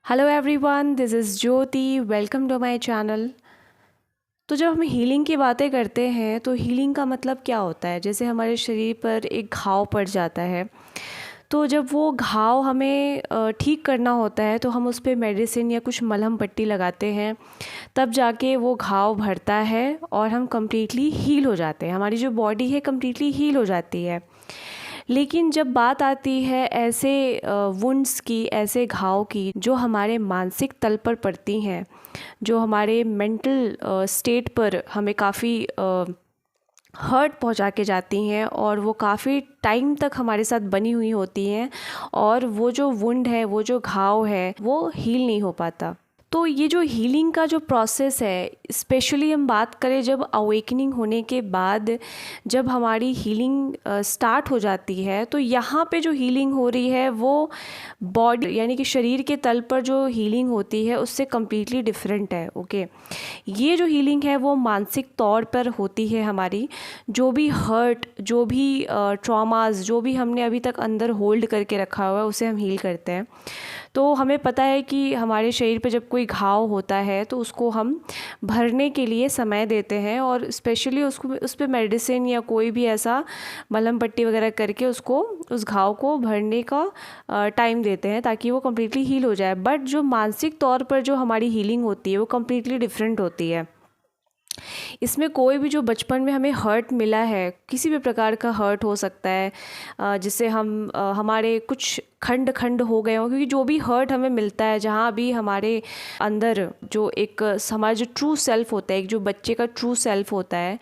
Hello everyone, this is Jyoti. Welcome to my channel. तो जब हम हीलिंग की बातें करते हैं तो हीलिंग का मतलब क्या होता है? जैसे हमारे शरीर पर एक घाव पड़ जाता है, तो जब वो घाव हमें ठीक करना होता है तो हम उस पे मेडिसिन या कुछ मलहम पट्टी लगाते हैं, तब जाके वो घाव भरता है और हम कम्प्लीटली हील हो जाते हैं। हमारी जो बॉडी है कम्प्लीटली हील हो जाती है। लेकिन जब बात आती है ऐसे वुंड्स की, ऐसे घाव की जो हमारे मानसिक तल पर पड़ती हैं, जो हमारे मेंटल स्टेट पर हमें काफ़ी हर्ट पहुंचा के जाती हैं और वो काफ़ी टाइम तक हमारे साथ बनी हुई होती हैं, और वो जो वुंड है, वो जो घाव है, वो हील नहीं हो पाता। तो ये जो हीलिंग का जो प्रोसेस है, स्पेशली हम बात करें जब अवेकनिंग होने के बाद, जब हमारी हीलिंग स्टार्ट हो जाती है, तो यहाँ पे जो हीलिंग हो रही है वो बॉडी यानी कि शरीर के तल पर जो हीलिंग होती है उससे कम्प्लीटली डिफरेंट है। ओके, ये जो हीलिंग है वो मानसिक तौर पर होती है। हमारी जो भी हर्ट, जो भी ट्रॉमास, जो भी हमने अभी तक अंदर होल्ड करके रखा हुआ है, उसे हम हील करते हैं। तो हमें पता है कि हमारे शरीर पे जब कोई घाव होता है तो उसको हम भरने के लिए समय देते हैं, और स्पेशली उसको उस पर मेडिसिन या कोई भी ऐसा मलहम पट्टी वगैरह करके उसको, उस घाव को भरने का टाइम देते हैं ताकि वो कम्प्लीटली हील हो जाए। बट जो मानसिक तौर पर जो हमारी हीलिंग होती है वो कम्प्लीटली डिफरेंट होती है। इसमें कोई भी जो बचपन में हमें हर्ट मिला है, किसी भी प्रकार का हर्ट हो सकता है, जिससे हम हमारे कुछ खंड खंड हो गए हों, क्योंकि जो भी हर्ट हमें मिलता है, जहाँ भी हमारे अंदर जो एक हमारा जो ट्रू सेल्फ होता है, एक जो बच्चे का ट्रू सेल्फ होता है,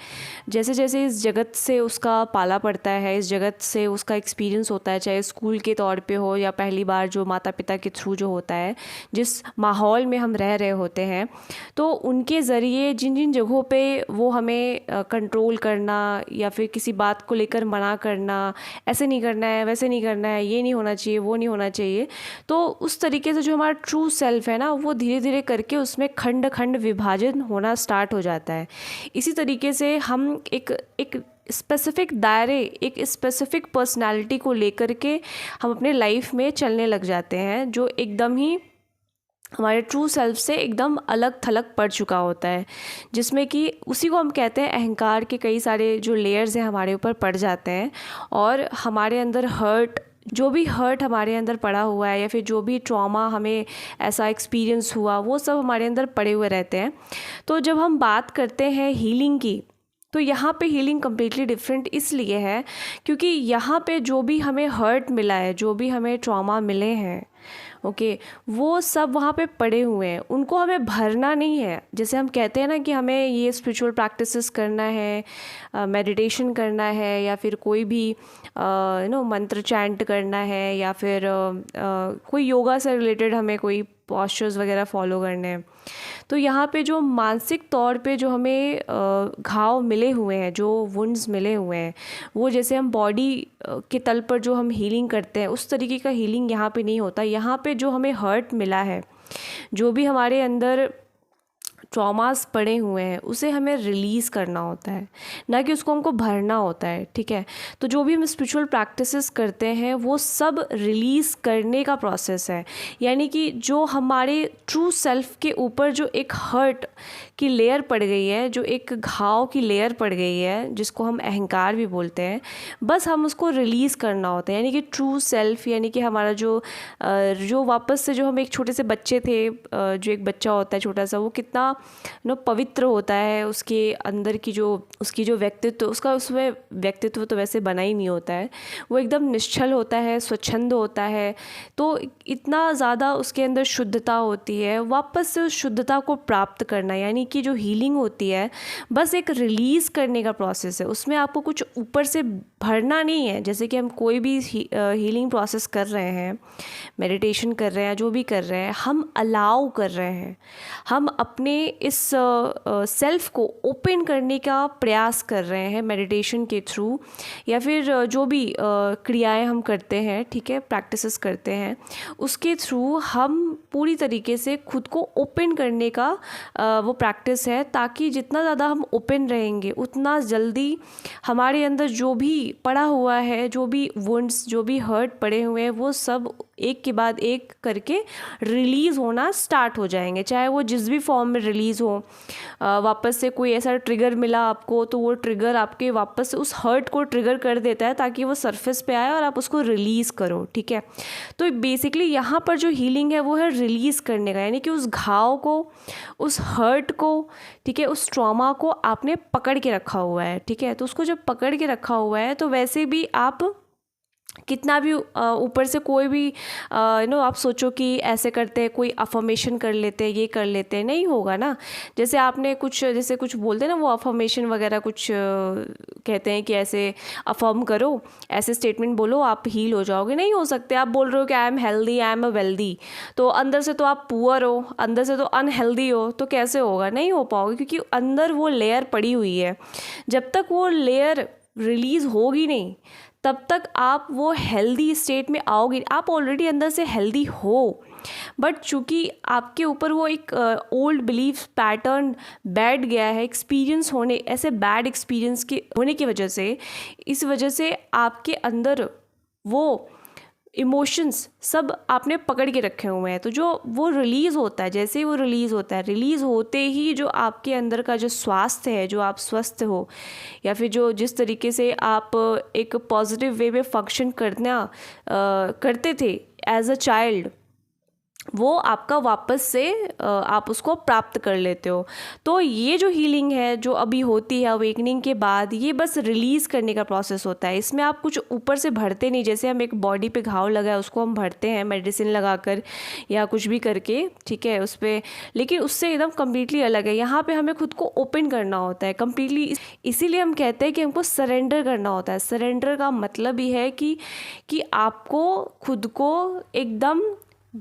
जैसे जैसे इस जगत से उसका पाला पड़ता है, इस जगत से उसका एक्सपीरियंस होता है, चाहे स्कूल के तौर पे हो या पहली बार जो माता पिता के थ्रू जो होता है, जिस माहौल में हम रह रहे होते हैं, तो उनके ज़रिए जिन जिन जगहों पे वो हमें कंट्रोल करना या फिर किसी बात को लेकर मना करना, ऐसे नहीं करना है, वैसे नहीं करना है, ये नहीं होना चाहिए, वो नहीं होना चाहिए, तो उस तरीके से जो हमारा ट्रू सेल्फ है ना, वो धीरे धीरे करके उसमें खंड खंड विभाजन होना स्टार्ट हो जाता है। इसी तरीके से हम एक स्पेसिफिक दायरे, एक स्पेसिफिक पर्सनालिटी को लेकर के हम अपने लाइफ में चलने लग जाते हैं, जो एकदम ही हमारे ट्रू सेल्फ से एकदम अलग थलग पड़ चुका होता है, जिसमें कि उसी को हम कहते हैं अहंकार के कई सारे जो लेयर्स हैं हमारे ऊपर पड़ जाते हैं, और हमारे अंदर हर्ट, जो भी हर्ट हमारे अंदर पड़ा हुआ है या फिर जो भी ट्रॉमा हमें ऐसा एक्सपीरियंस हुआ, वो सब हमारे अंदर पड़े हुए रहते हैं। तो जब हम बात करते हैं हीलिंग की, तो यहाँ पे हीलिंग कम्प्लीटली डिफरेंट इसलिए है क्योंकि यहाँ पे जो भी हमें हर्ट मिला है, जो भी हमें ट्रॉमा मिले हैं, ओके, वो सब वहाँ पे पड़े हुए हैं, उनको हमें भरना नहीं है। जैसे हम कहते हैं ना कि हमें ये स्पिरिचुअल प्रैक्टिसेस करना है, मेडिटेशन करना है, या फिर कोई भी मंत्र चैंट करना है, या फिर कोई योगा से रिलेटेड हमें कोई पॉस्चर्स वगैरह फॉलो करने हैं। तो यहाँ पे जो मानसिक तौर पे जो हमें घाव मिले हुए हैं, जो वुंड्स मिले हुए हैं, वो जैसे हम बॉडी के तल पर जो हम हीलिंग करते हैं उस तरीके का हीलिंग यहाँ पे नहीं होता। यहाँ पे जो हमें हर्ट मिला है, जो भी हमारे अंदर ट्रॉमास पड़े हुए हैं, उसे हमें रिलीज़ करना होता है, ना कि उसको हमको भरना होता है। ठीक है, तो जो भी हम स्पिरिचुअल प्रैक्टिसेस करते हैं वो सब रिलीज़ करने का प्रोसेस है। यानी कि जो हमारे ट्रू सेल्फ के ऊपर जो एक हर्ट की लेयर पड़ गई है, जो एक घाव की लेयर पड़ गई है, जिसको हम अहंकार भी बोलते हैं, बस हम उसको रिलीज़ करना होता है। यानी कि ट्रू सेल्फ, यानी कि हमारा जो वापस से, जो हम एक छोटे से बच्चे थे, जो एक बच्चा होता है छोटा सा, वो कितना पवित्र होता है, उसके अंदर की जो उसकी जो व्यक्तित्व, उसका उसमें व्यक्तित्व तो वैसे बना ही नहीं होता है, वो एकदम निश्चल होता है, स्वच्छंद होता है। तो इतना ज़्यादा उसके अंदर शुद्धता होती है। वापस से उस शुद्धता को प्राप्त करना, यानी कि जो हीलिंग होती है बस एक रिलीज़ करने का प्रोसेस है, उसमें आपको कुछ ऊपर से भरना नहीं है। जैसे कि हम कोई भी हीलिंग प्रोसेस कर रहे हैं, मेडिटेशन कर रहे हैं, जो भी कर रहे हैं, हम अलाउ कर रहे हैं, हम अपने इस सेल्फ को ओपन करने का प्रयास कर रहे हैं मेडिटेशन के थ्रू, या फिर जो भी क्रियाएं हम करते हैं, ठीक है, प्रैक्टिसेस करते हैं, उसके थ्रू हम पूरी तरीके से खुद को ओपन करने का वो प्रैक्टिस है, ताकि जितना ज़्यादा हम ओपन रहेंगे उतना जल्दी हमारे अंदर जो भी पड़ा हुआ है, जो भी वुंड्स, जो भी हर्ट पड़े हुए हैं, वो सब एक के बाद एक करके रिलीज़ होना स्टार्ट हो जाएंगे, चाहे वो जिस भी फॉर्म में रिलीज़ हो। वापस से कोई ऐसा ट्रिगर मिला आपको तो वो ट्रिगर आपके वापस से उस हर्ट को ट्रिगर कर देता है ताकि वो सरफेस पे आए और आप उसको रिलीज़ करो, ठीक है। तो बेसिकली यहाँ पर जो हीलिंग है वो है रिलीज़ करने का, यानी कि उस घाव को, उस हर्ट को, ठीक है, उस ट्रॉमा को आपने पकड़ के रखा हुआ है, ठीक है। तो उसको जब पकड़ के रखा हुआ है तो वैसे भी आप कितना भी ऊपर से कोई भी आप सोचो कि ऐसे करते हैं, कोई अफर्मेशन कर लेते हैं, ये कर लेते हैं, नहीं होगा ना। जैसे आपने जैसे कुछ बोलते हैं ना, वो अफर्मेशन वगैरह कुछ कहते हैं कि ऐसे अफर्म करो, ऐसे स्टेटमेंट बोलो, आप हील हो जाओगे, नहीं हो सकते। आप बोल रहे हो कि I am healthy, I am a wealthy, तो अंदर से तो आप पुअर हो, अंदर से तो अनहेल्दी हो, तो कैसे होगा, नहीं हो पाओगे, क्योंकि अंदर वो लेयर पड़ी हुई है। जब तक वो लेयर रिलीज़ होगी नहीं तब तक आप वो हेल्दी स्टेट में आओगे। आप ऑलरेडी अंदर से हेल्दी हो, बट चूँकि आपके ऊपर वो एक ओल्ड बिलीफ पैटर्न बैठ गया है, एक्सपीरियंस होने, ऐसे बैड एक्सपीरियंस के होने की वजह से, इस वजह से आपके अंदर वो इमोशंस सब आपने पकड़ के रखे हुए हैं। तो जो वो रिलीज़ होता है, जैसे ही वो रिलीज़ होता है, रिलीज़ होते ही जो आपके अंदर का जो स्वास्थ्य है, जो आप स्वस्थ हो, या फिर जो जिस तरीके से आप एक पॉजिटिव वे में फंक्शन करते थे एज अ चाइल्ड, वो आपका वापस से आप उसको प्राप्त कर लेते हो। तो ये जो हीलिंग है जो अभी होती है अवेकनिंग के बाद, ये बस रिलीज़ करने का प्रोसेस होता है। इसमें आप कुछ ऊपर से भरते नहीं, जैसे हम एक बॉडी पे घाव लगा है उसको हम भरते हैं मेडिसिन लगाकर या कुछ भी करके, ठीक है, उस पर, लेकिन उससे एकदम कम्प्लीटली अलग है। यहाँ पर हमें खुद को ओपन करना होता है कम्प्लीटली। इसीलिए हम कहते हैं कि हमको सरेंडर करना होता है। सरेंडर का मतलब ही है कि आपको खुद को एकदम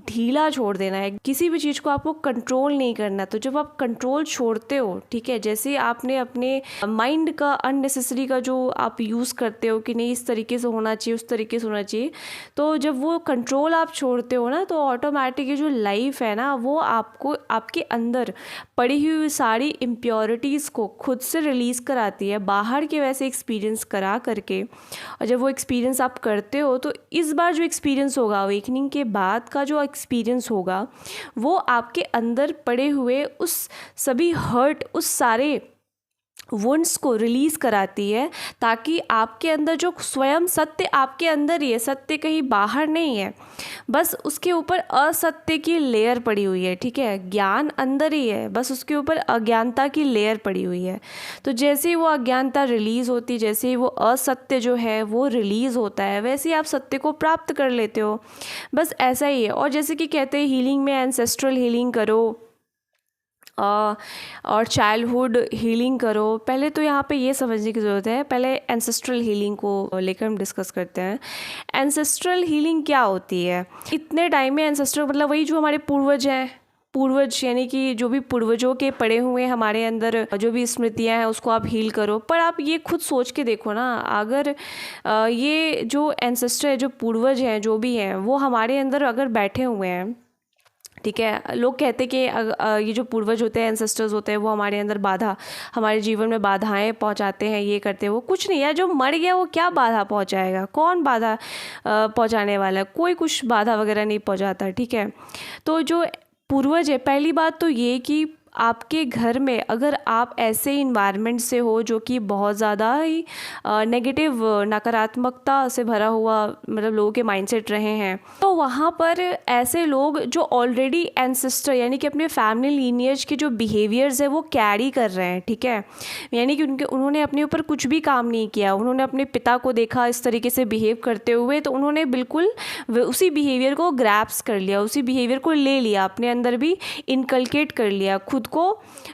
ढीला छोड़ देना है, किसी भी चीज़ को आपको कंट्रोल नहीं करना। तो जब आप कंट्रोल छोड़ते हो, ठीक है, जैसे आपने अपने माइंड का अननेसेसरी का जो आप यूज़ करते हो कि नहीं इस तरीके से होना चाहिए, उस तरीके से होना चाहिए, तो जब वो कंट्रोल आप छोड़ते हो ना, तो ऑटोमेटिक जो लाइफ है ना, वो आपको आपके अंदर पड़ी हुई सारी इम्प्योरिटीज़ को खुद से रिलीज़ कराती है बाहर के वैसे एक्सपीरियंस करा करके। और जब वो एक्सपीरियंस आप करते हो तो इस बार जो एक्सपीरियंस होगा अवेकनिंग के बाद का जो एक्सपीरियंस होगा, वो आपके अंदर पड़े हुए उस सभी हर्ट, उस सारे वुंड्स को रिलीज़ कराती है, ताकि आपके अंदर जो स्वयं सत्य आपके अंदर ही है, सत्य कहीं बाहर नहीं है, बस उसके ऊपर असत्य की लेयर पड़ी हुई है, ठीक है। ज्ञान अंदर ही है, बस उसके ऊपर अज्ञानता की लेयर पड़ी हुई है। तो जैसे ही वो अज्ञानता रिलीज़ होती है, जैसे ही वो असत्य जो है वो रिलीज़ होता है, वैसे ही आप सत्य को प्राप्त कर लेते हो। बस ऐसा ही है। और जैसे कि कहते हैं हीलिंग में एंसेस्ट्रल हीलिंग करो और चाइल्डहुड हीलिंग करो। पहले तो यहाँ पे ये समझने की ज़रूरत है, पहले एंसेस्ट्रल हीलिंग को लेकर हम डिस्कस करते हैं। एंसेस्ट्रल हीलिंग क्या होती है? इतने टाइम में एंसेस्ट्रल मतलब वही जो हमारे पूर्वज हैं, पूर्वज यानी कि जो भी पूर्वजों के पड़े हुए हमारे अंदर जो भी स्मृतियाँ हैं उसको आप हील करो। पर आप ये खुद सोच के देखो ना, अगर ये जो एंसेस्टर है, जो पूर्वज हैं, जो भी हैं, वो हमारे अंदर अगर बैठे हुए हैं, ठीक है, लोग कहते हैं कि ये जो पूर्वज होते हैं, एंसेस्टर्स होते हैं, वो हमारे अंदर हमारे जीवन में बाधाएं पहुंचाते हैं, ये करते हैं, वो कुछ नहीं है। जो मर गया वो क्या बाधा पहुंचाएगा? कौन बाधा पहुंचाने वाला है? कोई कुछ बाधा वगैरह नहीं पहुंचाता, ठीक है। तो जो पूर्वज है, पहली बात तो ये कि आपके घर में अगर आप ऐसे इन्वायरमेंट से हो जो कि बहुत ज़्यादा ही नेगेटिव, नकारात्मकता से भरा हुआ, मतलब लोगों के माइंडसेट रहे हैं, तो वहाँ पर ऐसे लोग जो ऑलरेडी एंसेस्टर यानी कि अपने फैमिली लीनिएज के जो बिहेवियर्स है वो कैरी कर रहे हैं, ठीक है, यानी कि उन्होंने अपने ऊपर कुछ भी काम नहीं किया, उन्होंने अपने पिता को देखा इस तरीके से बिहेव करते हुए, तो उन्होंने बिल्कुल उसी बिहेवियर को ग्रैप्स कर लिया, उसी बिहेवियर को ले लिया, अपने अंदर भी इनकलकेट कर लिया, खुद को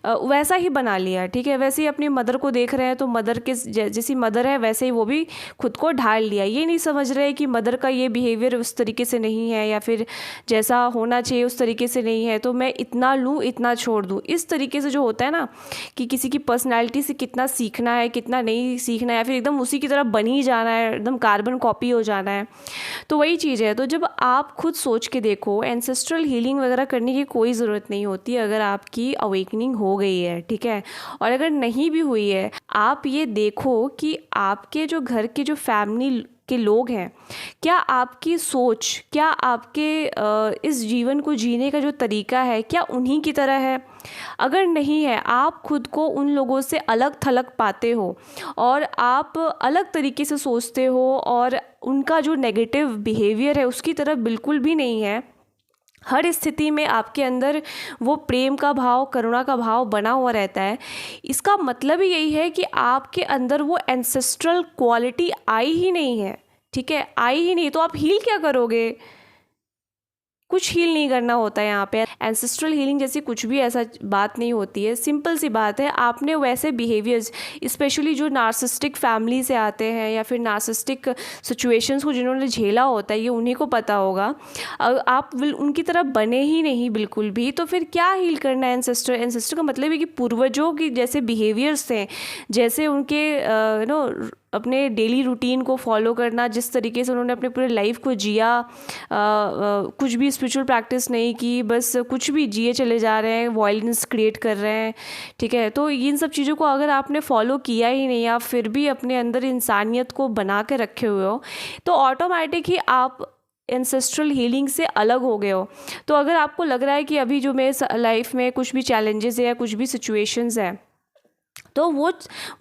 वैसा ही बना लिया, ठीक है। वैसे ही अपनी मदर को देख रहे हैं तो मदर के जैसी मदर है वैसे ही वो भी खुद को ढाल लिया। ये नहीं समझ रहे कि मदर का ये बिहेवियर उस तरीके से नहीं है या फिर जैसा होना चाहिए उस तरीके से नहीं है, तो मैं इतना लूँ इतना छोड़ दूँ, इस तरीके से जो होता है ना कि किसी की पर्सनैलिटी से कितना सीखना है कितना नहीं सीखना है, या फिर एकदम उसी की तरह बन ही जाना है, एकदम कार्बन कॉपी हो जाना है, तो वही चीज़ है। तो जब आप खुद सोच के देखो, एंसेस्ट्रल हीलिंग वगैरह करने की कोई ज़रूरत नहीं होती अगर आपकी अवेकनिंग हो गई है, ठीक है। और अगर नहीं भी हुई है, आप ये देखो कि आपके जो घर के जो फैमिली के लोग हैं, क्या आपकी सोच, क्या आपके इस जीवन को जीने का जो तरीका है, क्या उन्हीं की तरह है? अगर नहीं है, आप खुद को उन लोगों से अलग थलग पाते हो और आप अलग तरीके से सोचते हो और उनका जो नेगेटिव बिहेवियर है उसकी तरफ बिल्कुल भी नहीं है, हर स्थिति में आपके अंदर वो प्रेम का भाव, करुणा का भाव बना हुआ रहता है, इसका मतलब ही यही है कि आपके अंदर वो एंसेस्ट्रल क्वालिटी आई ही नहीं है। ठीक है, आई ही नहीं, तो आप हील क्या करोगे? कुछ हील नहीं करना होता है यहाँ पे। एंसेस्ट्रल हीलिंग जैसी कुछ भी ऐसा बात नहीं होती है। सिंपल सी बात है, आपने वैसे बिहेवियर्स, स्पेशली जो नार्सिसिस्टिक फैमिली से आते हैं या फिर नार्सिसिस्टिक सिचुएशंस को जिन्होंने झेला होता है, ये उन्हीं को पता होगा। आप उनकी तरह बने ही नहीं बिल्कुल भी, तो फिर क्या हील करना है? एंसेस्टर का मतलब है कि पूर्वजों की जैसे बिहेवियर्स थे, जैसे उनके अपने डेली रूटीन को फॉलो करना, जिस तरीके से उन्होंने अपने पूरे लाइफ को जिया, कुछ भी स्पिरिचुअल प्रैक्टिस नहीं की, बस कुछ भी जिए चले जा रहे हैं, वायलेंस क्रिएट कर रहे हैं। ठीक है, तो इन सब चीज़ों को अगर आपने फॉलो किया ही नहीं, आप फिर भी अपने अंदर इंसानियत को बना के रखे हुए हो, तो ऑटोमेटिक ही आप एंसेस्ट्रल हीलिंग से अलग हो गए हो। तो अगर आपको लग रहा है कि अभी जो मेरे लाइफ में कुछ भी चैलेंजेस है या कुछ भी सिचुएशंस हैं, तो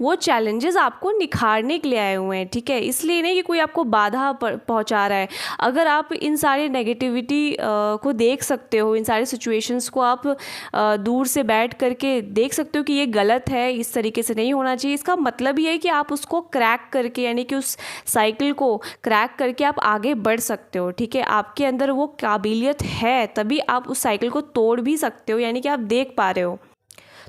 वो चैलेंजेस आपको निखारने के लिए आए हुए हैं। ठीक है, इसलिए नहीं कि कोई आपको बाधा पहुंचा रहा है। अगर आप इन सारे नेगेटिविटी को देख सकते हो, इन सारे सिचुएशंस को आप दूर से बैठ करके देख सकते हो कि ये गलत है, इस तरीके से नहीं होना चाहिए, इसका मतलब ये है कि आप उसको क्रैक करके, यानी कि उस साइकिल को क्रैक करके आप आगे बढ़ सकते हो। ठीक है, आपके अंदर वो काबिलियत है, तभी आप उस साइकिल को तोड़ भी सकते हो, यानी कि आप देख पा रहे हो।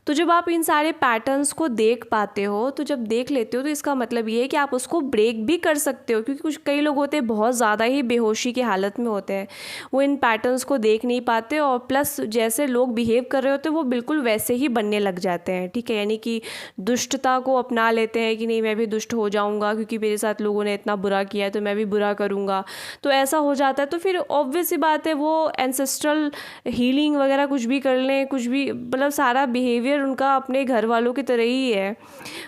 तो जब आप इन सारे पैटर्न्स को देख पाते हो, तो जब देख लेते हो, तो इसका मतलब ये है कि आप उसको ब्रेक भी कर सकते हो। क्योंकि कई लोग होते हैं बहुत ज़्यादा ही बेहोशी की हालत में होते हैं, वो इन पैटर्न्स को देख नहीं पाते, और प्लस जैसे लोग बिहेव कर रहे होते हैं वो बिल्कुल वैसे ही बनने लग जाते हैं। ठीक है, यानी कि दुष्टता को अपना लेते हैं कि नहीं, मैं भी दुष्ट हो जाऊँगा क्योंकि मेरे साथ लोगों ने इतना बुरा किया है, तो मैं भी बुरा करूँगा। तो ऐसा हो जाता है, तो फिर ऑब्वियस सी बात है, वो एंसेस्ट्रल हीलिंग वगैरह कुछ भी कर लें, कुछ भी, मतलब सारा बिहेवियर उनका अपने घर वालों की तरह ही है।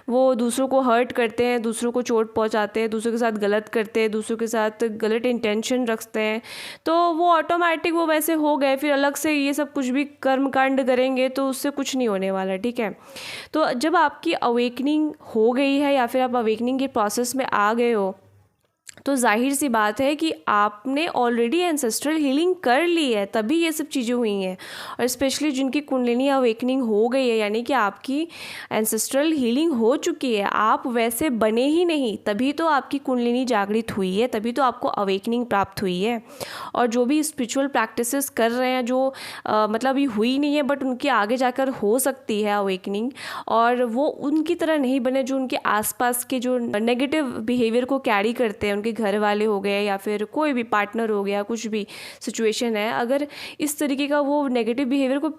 वो दूसरों को हर्ट करते हैं, दूसरों को चोट पहुंचाते हैं, दूसरों के साथ गलत करते हैं, दूसरों के साथ गलत इंटेंशन रखते हैं, तो वो ऑटोमेटिक वो वैसे हो गए। फिर अलग से ये सब कुछ भी कर्म कांड करेंगे तो उससे कुछ नहीं होने वाला। ठीक है, तो जब आपकी अवेकनिंग हो गई है या फिर आप अवेकनिंग के प्रोसेस में आ गए हो, तो जाहिर सी बात है कि आपने ऑलरेडी एंसेस्ट्रल हीलिंग कर ली है, तभी ये सब चीज़ें हुई हैं। और स्पेशली जिनकी कुंडलिनी अवेकनिंग हो गई है, यानी कि आपकी एंसेस्ट्रल हीलिंग हो चुकी है, आप वैसे बने ही नहीं, तभी तो आपकी कुंडलिनी जागृत हुई है, तभी तो आपको अवेकनिंग प्राप्त हुई है। और जो भी स्पिरिचुअल प्रैक्टिसेस कर रहे हैं, जो मतलब अभी हुई नहीं है बट उनकी आगे जाकर हो सकती है अवेकनिंग, और वो उनकी तरह नहीं बने जो उनके आसपास के जो नेगेटिव बिहेवियर को कैरी करते हैं, उनके घर वाले हो गए या फिर कोई भी पार्टनर हो गया, कुछ भी सिचुएशन है, अगर इस तरीके का वो नेगेटिव बिहेवियर को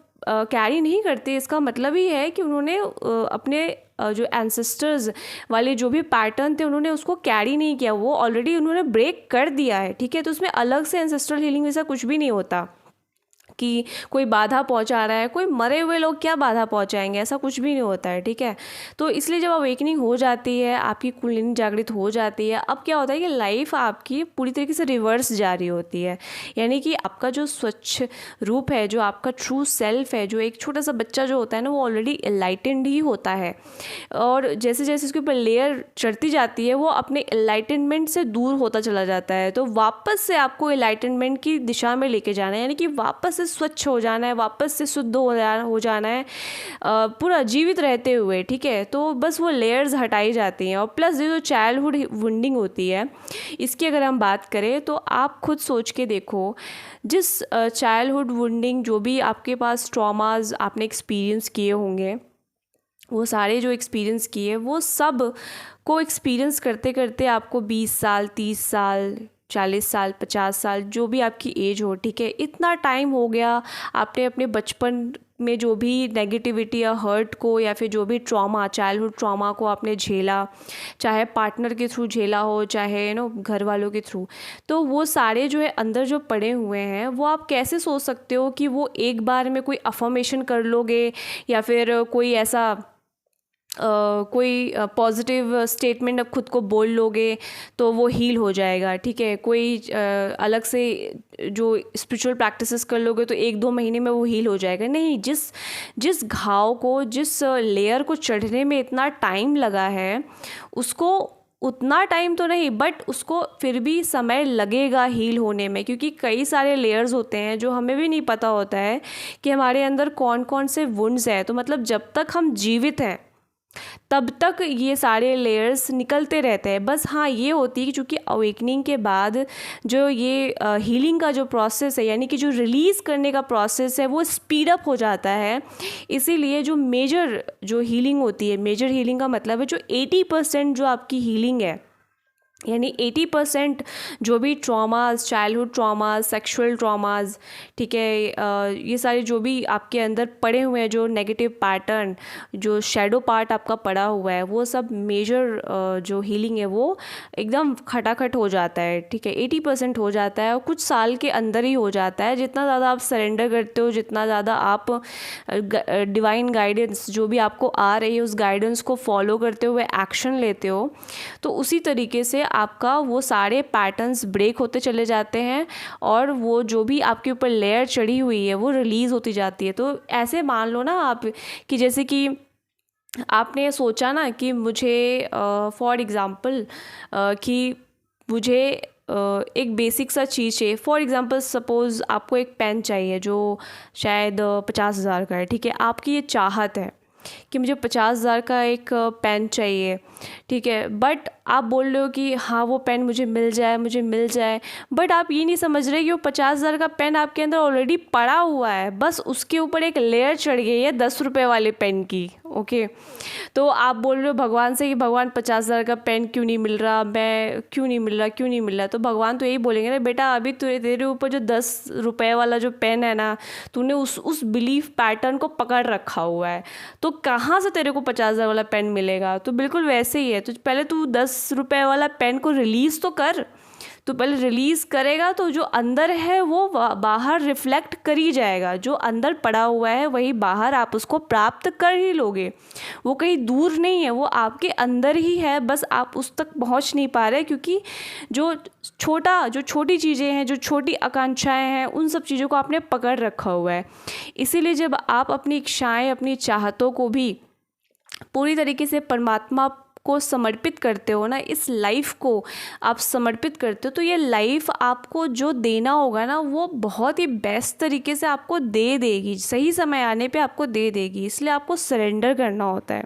कैरी नहीं करते, इसका मतलब ही है कि उन्होंने अपने जो एंसेस्टर्स वाले जो भी पैटर्न थे उन्होंने उसको कैरी नहीं किया, वो ऑलरेडी उन्होंने ब्रेक कर दिया है। ठीक है, तो उसमें अलग से एंसेस्ट्रल हीलिंग जैसा कुछ भी नहीं होता कि कोई बाधा पहुंचा रहा है। कोई मरे हुए लोग क्या बाधा पहुंचाएंगे, ऐसा कुछ भी नहीं होता है। ठीक है, तो इसलिए जब अवेकनिंग हो जाती है, आपकी कुंडलिनी जागृत हो जाती है, अब क्या होता है कि लाइफ आपकी पूरी तरीके से रिवर्स जा रही होती है। यानी कि आपका जो स्वच्छ रूप है, जो आपका ट्रू सेल्फ है, जो एक छोटा सा बच्चा जो होता है ना, वो ऑलरेडी एनलाइटेंड ही होता है, और जैसे जैसे उसके ऊपर लेयर चढ़ती जाती है, वो अपने एनलाइटनमेंट से दूर होता चला जाता है। तो वापस से आपको एनलाइटनमेंट की दिशा में लेके जाना है, यानी कि वापस से स्वच्छ हो जाना है, वापस से शुद्ध हो जाना है, पूरा जीवित रहते हुए। ठीक है, तो बस वो लेयर्स हटाई जाती हैं। और प्लस ये जो चाइल्डहुड वुंडिंग होती है, इसकी अगर हम बात करें तो आप खुद सोच के देखो, जिस चाइल्डहुड वुंडिंग, जो भी आपके पास ट्रॉमाज आपने एक्सपीरियंस किए होंगे, वो सारे जो एक्सपीरियंस किए, वो सब को एक्सपीरियंस करते करते आपको 20 साल, 30 साल, 40 साल, 50 साल, जो भी आपकी एज हो, ठीक है, इतना टाइम हो गया। आपने अपने बचपन में जो भी नेगेटिविटी या हर्ट को या फिर जो भी ट्रॉमा, चाइल्डहुड ट्रॉमा को आपने झेला, चाहे पार्टनर के थ्रू झेला हो, चाहे घर वालों के थ्रू, तो वो सारे जो है अंदर जो पड़े हुए हैं, वो आप कैसे सोच सकते हो कि वो एक बार में कोई अफर्मेशन कर लोगे या फिर कोई ऐसा कोई पॉजिटिव स्टेटमेंट अब खुद को बोल लोगे तो वो हील हो जाएगा, ठीक है। कोई अलग से जो स्पिरिचुअल प्रैक्टिसेस कर लोगे तो 1-2 महीने में वो हील हो जाएगा, नहीं। जिस जिस घाव को, जिस लेयर को चढ़ने में इतना टाइम लगा है, उसको उतना टाइम तो नहीं, बट उसको फिर भी समय लगेगा हील होने में, क्योंकि कई सारे लेयर्स होते हैं जो हमें भी नहीं पता होता है कि हमारे अंदर कौन कौन से वुंड्स हैं। तो मतलब जब तक हम जीवित हैं तब तक ये सारे लेयर्स निकलते रहते हैं। बस हाँ, ये होती है कि चूँकि अवेकनिंग के बाद जो ये हीलिंग का जो प्रोसेस है, यानी कि जो रिलीज़ करने का प्रोसेस है, वो स्पीड अप हो जाता है। इसीलिए जो मेजर जो हीलिंग होती है, मेजर हीलिंग का मतलब है जो 80% जो आपकी हीलिंग है, यानी 80% जो भी traumas, childhood traumas, sexual traumas, ठीक है, ये सारे जो भी आपके अंदर पड़े हुए हैं, जो नेगेटिव पैटर्न, जो शैडो पार्ट आपका पड़ा हुआ है, वो सब मेजर जो हीलिंग है वो एकदम खटाखट हो जाता है, ठीक है। 80% हो जाता है और कुछ साल के अंदर ही हो जाता है। जितना ज़्यादा आप सरेंडर करते हो, जितना ज़्यादा आप डिवाइन गाइडेंस जो भी आपको आ रही है उस गाइडेंस को फॉलो करते हुए एक्शन लेते हो, तो उसी तरीके से आपका वो सारे पैटर्न्स ब्रेक होते चले जाते हैं और वो जो भी आपके ऊपर लेयर चढ़ी हुई है वो रिलीज़ होती जाती है। तो ऐसे मान लो ना आप कि जैसे कि आपने सोचा ना कि मुझे फॉर एग्ज़ाम्पल कि मुझे एक बेसिक सा चीज़ चाहिए। फॉर एग्ज़ाम्पल सपोज़ आपको एक पेन चाहिए जो शायद 50,000 का है, ठीक है। आपकी ये चाहत है कि मुझे 50,000 का एक पेन चाहिए, ठीक है। बट आप बोल रहे हो कि हाँ वो पेन मुझे मिल जाए, मुझे मिल जाए, बट आप ये नहीं समझ रहे कि वो 50,000 का पेन आपके अंदर ऑलरेडी पड़ा हुआ है, बस उसके ऊपर एक लेयर चढ़ गई है 10 रुपये वाले पेन की, ओके। तो आप बोल रहे हो भगवान से कि भगवान 50,000 का पेन क्यों नहीं मिल रहा, मैं क्यों नहीं मिल रहा, क्यों नहीं मिल रहा। तो भगवान तो यही बोलेंगे ना, बेटा अभी तेरे ऊपर जो 10 रुपये वाला जो पेन है ना, तूने उस बिलीफ पैटर्न को पकड़ रखा हुआ है, तो कहाँ से तेरे को 50,000 वाला पेन मिलेगा। तो बिल्कुल वैसे ही है। तो पहले तू 10 रुपये वाला पेन को रिलीज़ तो कर। तो पहले रिलीज़ करेगा तो जो अंदर है वो बाहर रिफ्लेक्ट कर ही जाएगा। जो अंदर पड़ा हुआ है वही बाहर आप उसको प्राप्त कर ही लोगे। वो कहीं दूर नहीं है, वो आपके अंदर ही है, बस आप उस तक पहुंच नहीं पा रहे, क्योंकि जो छोटी चीज़ें हैं, जो छोटी आकांक्षाएं हैं, उन सब चीज़ों को आपने पकड़ रखा हुआ है। इसीलिए जब आप अपनी इच्छाएं, अपनी चाहतों को भी पूरी तरीके से परमात्मा को समर्पित करते हो ना, इस लाइफ को आप समर्पित करते हो, तो ये लाइफ आपको जो देना होगा ना वो बहुत ही बेस्ट तरीके से आपको दे देगी, सही समय आने पे आपको दे देगी। इसलिए आपको सरेंडर करना होता है।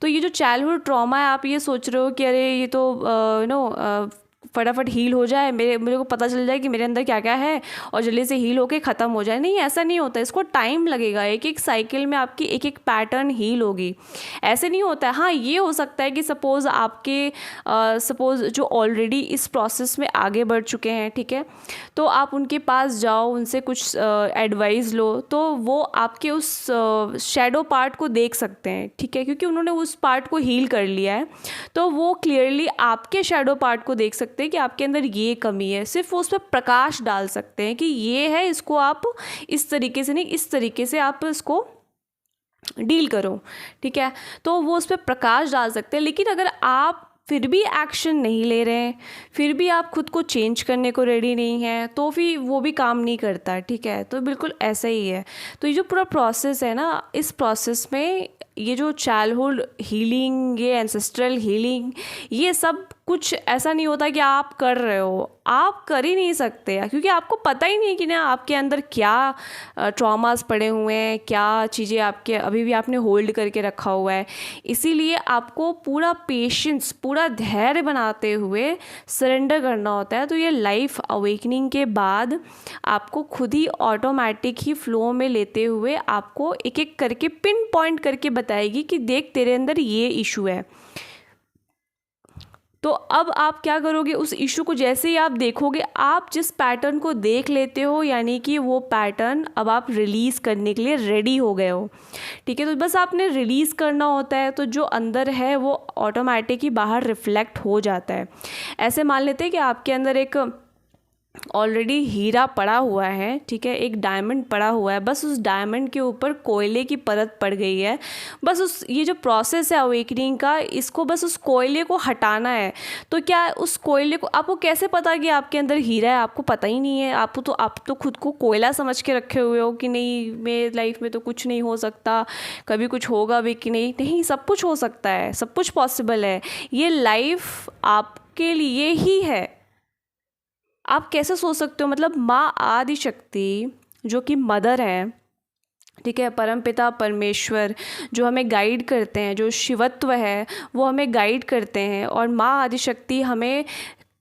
तो ये जो चाइल्डहुड ट्रॉमा है, आप ये सोच रहे हो कि अरे ये तो फटाफट हील हो जाए, मेरे को पता चल जाए कि मेरे अंदर क्या क्या है और जल्दी से हील होके ख़त्म हो जाए। नहीं, ऐसा नहीं होता। इसको टाइम लगेगा। एक एक साइकिल में आपकी एक एक पैटर्न हील होगी, ऐसे नहीं होता है। हाँ, ये हो सकता है कि सपोज़ सपोज़ जो ऑलरेडी इस प्रोसेस में आगे बढ़ चुके हैं, ठीक है, तो आप उनके पास जाओ, उनसे कुछ एडवाइस लो, तो वो आपके उस शैडो पार्ट को देख सकते हैं, ठीक है, क्योंकि उन्होंने उस पार्ट को हील कर लिया है। तो वो क्लियरली आपके शैडो पार्ट को देख सकते हैं कि आपके अंदर ये कमी है। सिर्फ वो उस पर प्रकाश डाल सकते हैं कि ये है, इसको आप इस तरीके से नहीं, इस तरीके से आप इसको डील करो, ठीक है। तो वो उस पर प्रकाश डाल सकते हैं। लेकिन अगर आप फिर भी एक्शन नहीं ले रहे हैं, फिर भी आप खुद को चेंज करने को रेडी नहीं हैं, तो फिर वो भी काम नहीं करता, ठीक है। तो बिल्कुल ऐसा ही है। तो ये जो पूरा प्रोसेस है ना, इस प्रोसेस में ये जो चाइल्डहुड हीलिंग, ये एंसेस्ट्रल हीलिंग, ये सब कुछ ऐसा नहीं होता कि आप कर रहे हो, आप कर ही नहीं सकते, क्योंकि आपको पता ही नहीं कि ना आपके अंदर क्या ट्रॉमास पड़े हुए हैं, क्या चीज़ें आपके अभी भी आपने होल्ड करके रखा हुआ है। इसीलिए आपको पूरा पेशेंस, पूरा धैर्य बनाते हुए सरेंडर करना होता है। तो ये लाइफ अवेकनिंग के बाद आपको खुद ही ऑटोमेटिक ही फ्लो में लेते हुए आपको एक एक करके पिन पॉइंट करके बताएगी कि देख तेरे अंदर ये इशू है। तो अब आप क्या करोगे, उस इशू को जैसे ही आप देखोगे, आप जिस पैटर्न को देख लेते हो, यानी कि वो पैटर्न अब आप रिलीज़ करने के लिए रेडी हो गए हो, ठीक है। तो बस आपने रिलीज़ करना होता है, तो जो अंदर है वो ऑटोमेटिक ही बाहर रिफ्लेक्ट हो जाता है। ऐसे मान लेते हैं कि आपके अंदर एक ऑलरेडी हीरा पड़ा हुआ है, ठीक है, एक डायमंड पड़ा हुआ है, बस उस डायमंड के ऊपर कोयले की परत पड़ गई है। बस उस ये जो प्रोसेस है अवेकनिंग का, इसको बस उस कोयले को हटाना है। तो क्या उस कोयले को, आपको कैसे पता कि आपके अंदर हीरा है? आपको पता ही नहीं है। आप तो खुद को कोयला समझ के रखे हुए हो कि नहीं, मेरे लाइफ में तो कुछ नहीं हो सकता, कभी कुछ होगा भी कि नहीं। नहीं, सब कुछ हो सकता है, सब कुछ पॉसिबल है। ये लाइफ आपके लिए ही है। आप कैसे सोच सकते हो? मतलब माँ आदि शक्ति जो कि मदर है, ठीक है, परमपिता परमेश्वर जो हमें गाइड करते हैं, जो शिवत्व है वो हमें गाइड करते हैं, और माँ आदि शक्ति हमें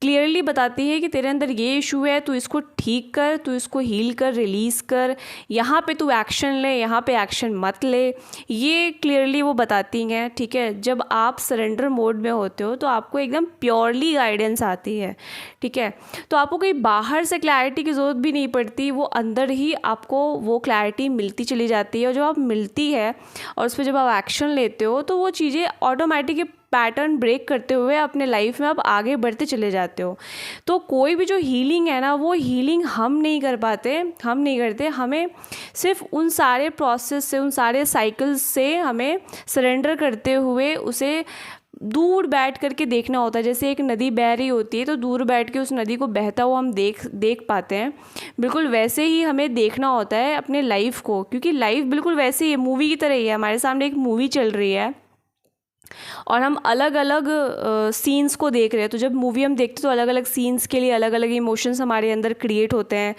क्लियरली बताती है कि तेरे अंदर ये इशू है, तू इसको ठीक कर, तू इसको हील कर, रिलीज़ कर, यहाँ पे तू एक्शन ले, यहाँ पे एक्शन मत ले। ये क्लियरली वो बताती हैं, ठीक है। जब आप सरेंडर मोड में होते हो तो आपको एकदम प्योरली गाइडेंस आती है, ठीक है। तो आपको कोई बाहर से क्लैरिटी की ज़रूरत भी नहीं पड़ती, वो अंदर ही आपको वो क्लैरिटी मिलती चली जाती है। और जब आप मिलती है और उस पर जब आप एक्शन लेते हो तो वो चीज़ें ऑटोमेटिक पैटर्न ब्रेक करते हुए अपने लाइफ में आप आगे बढ़ते चले जाते हो। तो कोई भी जो हीलिंग है ना, वो हीलिंग हम नहीं कर पाते, हम नहीं करते। हमें सिर्फ उन सारे प्रोसेस से, उन सारे साइकिल्स से हमें सरेंडर करते हुए उसे दूर बैठ करके देखना होता है। जैसे एक नदी बह रही होती है तो दूर बैठ के उस नदी को बहता हुआ हम देख पाते हैं, बिल्कुल वैसे ही हमें देखना होता है अपने लाइफ को, क्योंकि लाइफ बिल्कुल वैसे ही है, मूवी की तरह ही है। हमारे सामने एक मूवी चल रही है और हम अलग अलग सीन्स को देख रहे हैं। तो जब मूवी हम देखते हैं तो अलग अलग सीन्स के लिए अलग अलग इमोशंस हमारे अंदर क्रिएट होते हैं।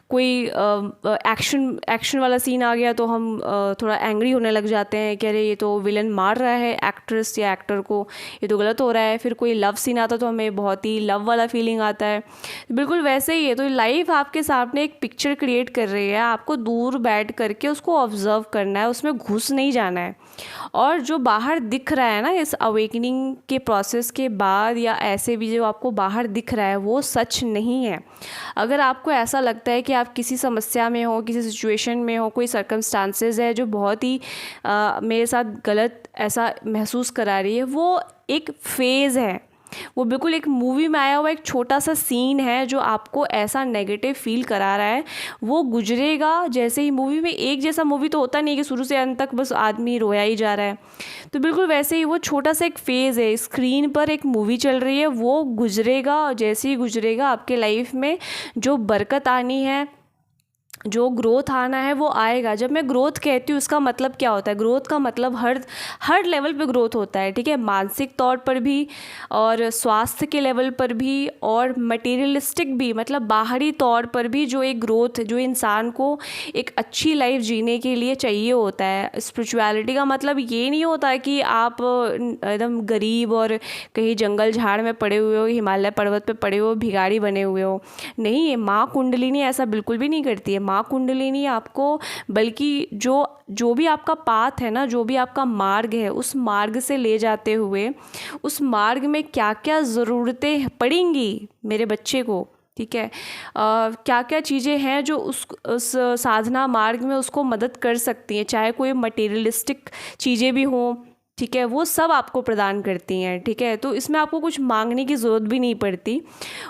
कोई एक्शन वाला सीन आ गया तो हम थोड़ा एंग्री होने लग जाते हैं कि अरे ये तो विलन मार रहा है एक्ट्रेस या एक्टर को, ये तो गलत हो रहा है। फिर कोई लव सीन आता तो हमें बहुत ही लव वाला फीलिंग आता है। बिल्कुल वैसे ही है। तो लाइफ आपके सामने एक पिक्चर क्रिएट कर रही है, आपको दूर बैठ करके उसको ऑब्जर्व करना है, उसमें घुस नहीं जाना है। और जो बाहर दिख रहा है ना इस अवेकनिंग के प्रोसेस के बाद, या ऐसे भी जो आपको बाहर दिख रहा है वो सच नहीं है। अगर आपको ऐसा लगता है कि आप किसी समस्या में हो, किसी सिचुएशन में हो, कोई सर्कमस्टांसेस है जो बहुत ही मेरे साथ गलत ऐसा महसूस करा रही है, वो एक फ़ेज़ है। वो बिल्कुल एक मूवी में आया हुआ एक छोटा सा सीन है जो आपको ऐसा नेगेटिव फील करा रहा है। वो गुजरेगा। जैसे ही मूवी में एक जैसा मूवी तो होता नहीं कि शुरू से अंत तक बस आदमी रोया ही जा रहा है। तो बिल्कुल वैसे ही वो छोटा सा एक फ़ेज़ है, स्क्रीन पर एक मूवी चल रही है, वो गुजरेगा। जैसे ही गुजरेगा आपके लाइफ में जो बरकत आनी है, जो ग्रोथ आना है वो आएगा। जब मैं ग्रोथ कहती हूँ उसका मतलब क्या होता है? ग्रोथ का मतलब हर लेवल पे ग्रोथ होता है, ठीक है। मानसिक तौर पर भी, और स्वास्थ्य के लेवल पर भी, और मटेरियलिस्टिक भी, मतलब बाहरी तौर पर भी जो एक ग्रोथ जो इंसान को एक अच्छी लाइफ जीने के लिए चाहिए होता है। स्पिरिचुअलिटी का मतलब ये नहीं होता कि आप एकदम गरीब और कहीं जंगल झाड़ में पड़े हुए हो, हिमालय पर्वत पे पड़े हो, भिखारी बने हुए हो। नहीं, ये माँ कुंडलिनी ऐसा बिल्कुल भी नहीं करती है। माँ कुंडलिनी आपको, बल्कि जो भी आपका पाथ है ना, जो भी आपका मार्ग है, उस मार्ग से ले जाते हुए उस मार्ग में क्या क्या ज़रूरतें पड़ेंगी मेरे बच्चे को, ठीक है, क्या क्या चीज़ें हैं जो उस साधना मार्ग में उसको मदद कर सकती हैं, चाहे कोई मटेरियलिस्टिक चीज़ें भी हों, ठीक है, वो सब आपको प्रदान करती हैं, ठीक है। तो इसमें आपको कुछ मांगने की ज़रूरत भी नहीं पड़ती,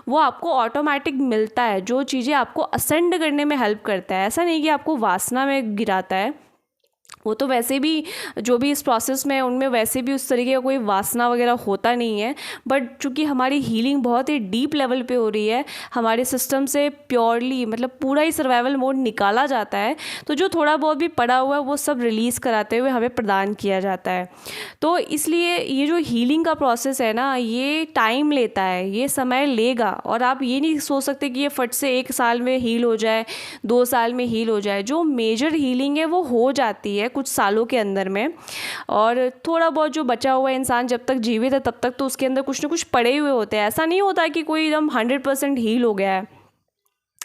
वो आपको ऑटोमेटिक मिलता है। जो चीज़ें आपको असेंड करने में हेल्प करता है, ऐसा नहीं कि आपको वासना में गिराता है। वो तो वैसे भी जो भी इस प्रोसेस में उनमें वैसे भी उस तरीके का कोई वासना वगैरह होता नहीं है। बट चूँकि हमारी हीलिंग बहुत ही डीप लेवल पे हो रही है, हमारे सिस्टम से प्योरली मतलब पूरा ही सर्वाइवल मोड निकाला जाता है, तो जो थोड़ा बहुत भी पड़ा हुआ है वो सब रिलीज़ कराते हुए हमें प्रदान किया जाता है। तो इसलिए ये जो हीलिंग का प्रोसेस है ना, ये टाइम लेता है, ये समय लेगा। और आप ये नहीं सोच सकते कि ये फट से 1 साल में हील हो जाए, 2 साल में हील हो जाए। जो मेजर हीलिंग है वो हो जाती है कुछ सालों के अंदर में। और थोड़ा बहुत जो बचा हुआ इंसान जब तक जीवित है तब तक तो उसके अंदर कुछ ना कुछ पड़े हुए होते हैं। ऐसा नहीं होता कि कोई एकदम 100% हील हो गया है,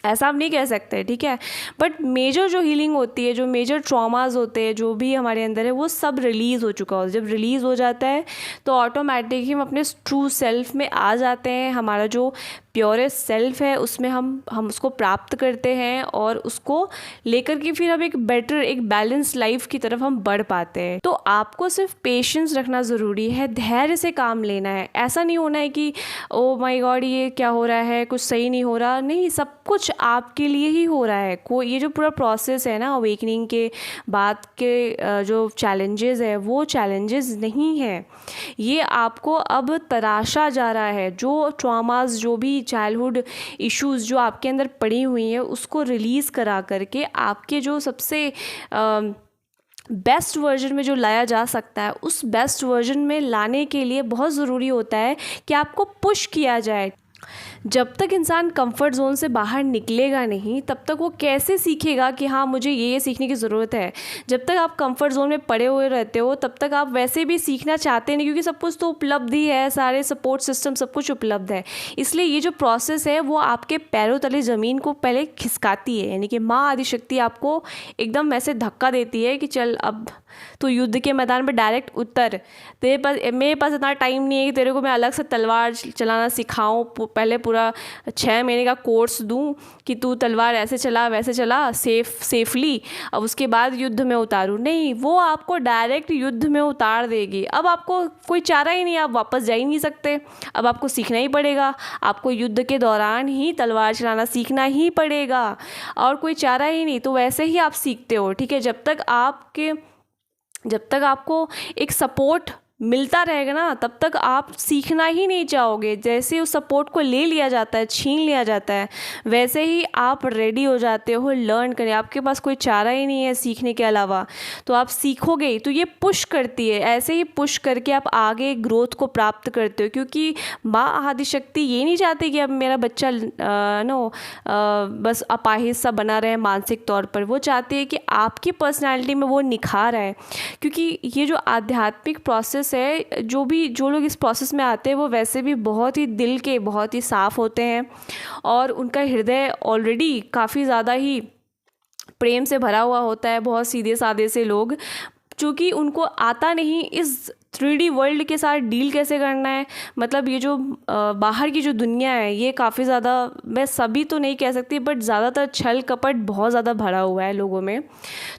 ऐसा आप नहीं कह सकते, ठीक है। बट मेजर जो हीलिंग होती है, जो मेजर ट्रॉमास होते हैं, जो भी हमारे अंदर है, वो सब रिलीज़ हो चुका हो। जब रिलीज़ हो जाता है तो ऑटोमेटिक ही हम अपने ट्रू सेल्फ में आ जाते हैं। हमारा जो प्योरेस्ट सेल्फ है उसमें हम उसको प्राप्त करते हैं और उसको लेकर के फिर हम एक बेटर, एक बैलेंस लाइफ की तरफ हम बढ़ पाते हैं। तो आपको सिर्फ पेशेंस रखना ज़रूरी है, धैर्य से काम लेना है। ऐसा नहीं होना है कि ओ माय गॉड ये क्या हो रहा है, कुछ सही नहीं हो रहा। नहीं, सब कुछ आपके लिए ही हो रहा है। कोई ये जो पूरा प्रोसेस है ना अवेकनिंग के बाद के जो चैलेंजेस है वो चैलेंजेस नहीं है, ये आपको अब तराशा जा रहा है। जो ट्रॉमास, जो भी चाइल्डहुड इश्यूज़ जो आपके अंदर पड़ी हुई हैं उसको रिलीज़ करा करके आपके जो सबसे बेस्ट वर्जन में जो लाया जा सकता है उस बेस्ट वर्जन में लाने के लिए बहुत ज़रूरी होता है कि आपको पुश किया जाए। जब तक इंसान कंफर्ट जोन से बाहर निकलेगा नहीं तब तक वो कैसे सीखेगा कि हाँ मुझे ये सीखने की ज़रूरत है। जब तक आप कंफर्ट जोन में पड़े हुए रहते हो तब तक आप वैसे भी सीखना चाहते नहीं, क्योंकि सब कुछ तो उपलब्ध ही है, सारे सपोर्ट सिस्टम सब कुछ उपलब्ध है। इसलिए ये जो प्रोसेस है वो आपके पैरों तले ज़मीन को पहले खिसकाती है, यानी कि माँ आदिशक्ति आपको एकदम ऐसे धक्का देती है कि चल अब तो युद्ध के मैदान में डायरेक्ट उतर। मेरे पास इतना टाइम नहीं है कि तेरे को मैं अलग से तलवार चलाना सिखाऊं, पहले पूरा 6 महीने का कोर्स दूं कि तू तलवार ऐसे चला वैसे चला सेफली, अब उसके बाद युद्ध में उतारूं। नहीं, वो आपको डायरेक्ट युद्ध में उतार देगी। अब आपको कोई चारा ही नहीं, आप वापस जा ही नहीं सकते। अब आपको सीखना ही पड़ेगा, आपको युद्ध के दौरान ही तलवार चलाना सीखना ही पड़ेगा और कोई चारा ही नहीं। तो वैसे ही आप सीखते हो, ठीक है। जब तक आपको एक सपोर्ट मिलता रहेगा ना तब तक आप सीखना ही नहीं चाहोगे। जैसे उस सपोर्ट को ले लिया जाता है, छीन लिया जाता है, वैसे ही आप रेडी हो जाते हो लर्न करने। आपके पास कोई चारा ही नहीं है सीखने के अलावा, तो आप सीखोगे ही। तो ये पुश करती है, ऐसे ही पुश करके आप आगे ग्रोथ को प्राप्त करते हो, क्योंकि माँ आदिशक्ति ये नहीं चाहती कि अब मेरा बच्चा बस अपाहिज सा बना रहे मानसिक तौर पर। वो चाहती है कि आपकी पर्सनैलिटी में वो निखार आए, क्योंकि ये जो आध्यात्मिक प्रोसेस है, जो लोग इस प्रोसेस में आते हैं वो वैसे भी बहुत ही दिल के बहुत ही साफ़ होते हैं और उनका हृदय ऑलरेडी काफ़ी ज़्यादा ही प्रेम से भरा हुआ होता है। बहुत सीधे साधे से लोग, चूँकि उनको आता नहीं इस 3D वर्ल्ड के साथ डील कैसे करना है। मतलब ये जो बाहर की जो दुनिया है ये काफ़ी ज़्यादा, मैं सभी तो नहीं कह सकती बट ज़्यादातर छल कपट बहुत ज़्यादा भरा हुआ है लोगों में।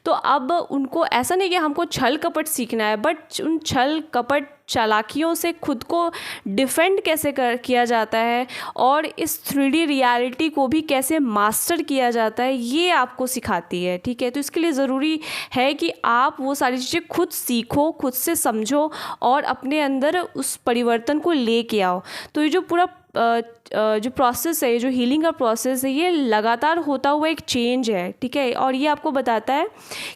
तो अब उनको ऐसा नहीं कि हमको छल कपट सीखना है, बट उन छल कपट चालाकियों से खुद को डिफेंड कैसे किया जाता है और इस 3D रियलिटी को भी कैसे मास्टर किया जाता है ये आपको सिखाती है, ठीक है। तो इसके लिए ज़रूरी है कि आप वो सारी चीज़ें खुद सीखो, खुद से समझो और अपने अंदर उस परिवर्तन को लेके आओ। तो ये जो पूरा जो प्रोसेस है, जो हीलिंग का प्रोसेस है, ये लगातार होता हुआ एक चेंज है, ठीक है। और ये आपको बताता है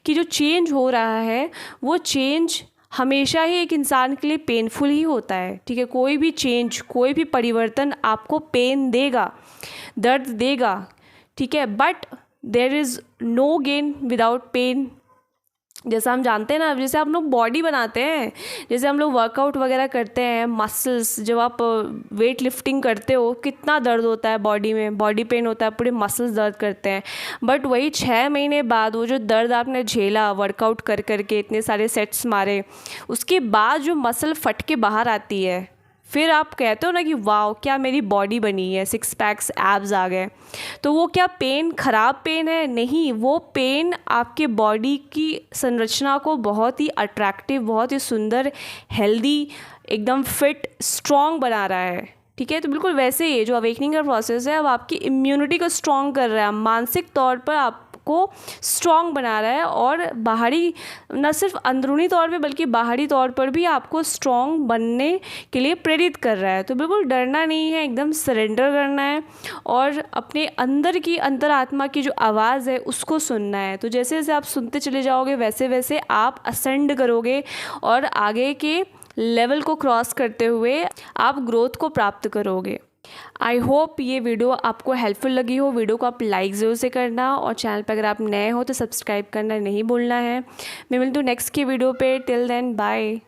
कि जो चेंज हो रहा है वो चेंज हमेशा ही एक इंसान के लिए पेनफुल ही होता है, ठीक है। कोई भी चेंज, कोई भी परिवर्तन आपको पेन देगा, दर्द देगा, ठीक है। But there is no gain without pain. जैसा हम जानते हैं ना, जैसे हम लोग बॉडी बनाते हैं, जैसे हम लोग वर्कआउट वगैरह करते हैं, मसल्स, जब आप वेट लिफ्टिंग करते हो कितना दर्द होता है बॉडी में, बॉडी पेन होता है, पूरे मसल्स दर्द करते हैं। बट वही 6 महीने बाद वो जो दर्द आपने झेला वर्कआउट कर करके, इतने सारे सेट्स मारे, उसके बाद जो मसल फट के बाहर आती है, फिर आप कहते हो ना कि वाह क्या मेरी बॉडी बनी है, 6 पैक्स एब्स आ गए। तो वो क्या पेन ख़राब पेन है? नहीं, वो पेन आपके बॉडी की संरचना को बहुत ही अट्रैक्टिव, बहुत ही सुंदर, हेल्दी, एकदम फिट, स्ट्रॉन्ग बना रहा है, ठीक है। तो बिल्कुल वैसे ही जो अवेकनिंग का प्रोसेस है अब आपकी इम्यूनिटी को स्ट्रॉन्ग कर रहा है, मानसिक तौर पर आपको स्ट्रॉन्ग बना रहा है और बाहरी, न सिर्फ अंदरूनी तौर पे बल्कि बाहरी तौर पर भी आपको स्ट्रॉन्ग बनने के लिए प्रेरित कर रहा है। तो बिल्कुल डरना नहीं है, एकदम सरेंडर करना है और अपने अंदर की अंतरात्मा की जो आवाज़ है उसको सुनना है। तो जैसे जैसे आप सुनते चले जाओगे वैसे वैसे आप असेंड करोगे और आगे के लेवल को क्रॉस करते हुए आप ग्रोथ को प्राप्त करोगे। आई होप ये वीडियो आपको हेल्पफुल लगी हो। वीडियो को आप लाइक ज़रूर से करना और चैनल पर अगर आप नए हो तो सब्सक्राइब करना नहीं भूलना है। मैं मिलती हूँ नेक्स्ट की वीडियो पे। Till then bye.